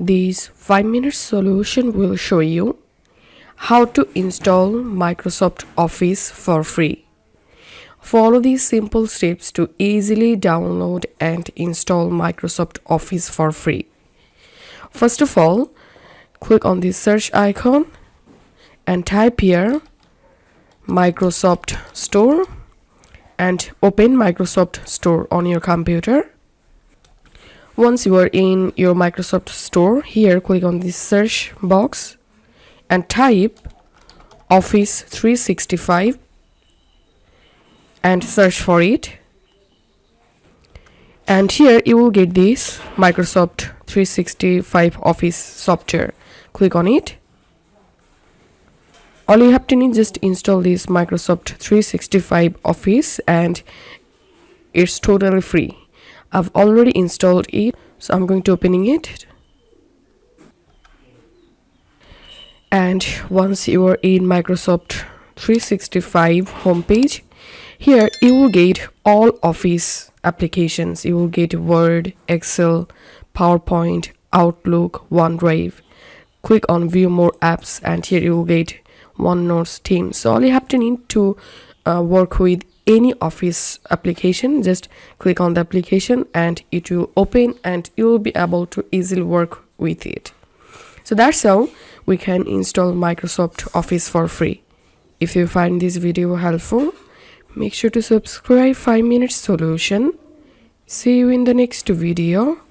This 5-minute solution will show you how to install Microsoft Office for free. Follow these simple steps to easily download and install Microsoft Office for free. First of all, click on the search icon and type here Microsoft Store and open Microsoft Store on your computer. Once you are in your Microsoft Store, here click on the search box and type Office 365 and search for it. And here you will get this Microsoft 365 Office software. Click on it. All you have to need just install this Microsoft 365 Office and it's totally free. I've already installed it, so I'm going to opening it. And once you are in Microsoft 365 homepage, here you will get all Office applications. You will get Word, Excel, PowerPoint, Outlook, OneDrive. Click on View More Apps and here you will get OneNote Team. So all you have to need to work with any Office application, just click on the application and it will open and you will be able to easily work with it. So that's how we can install Microsoft Office for free. If you find this video helpful, make sure to subscribe 5 Minute Solution. See you in the next video.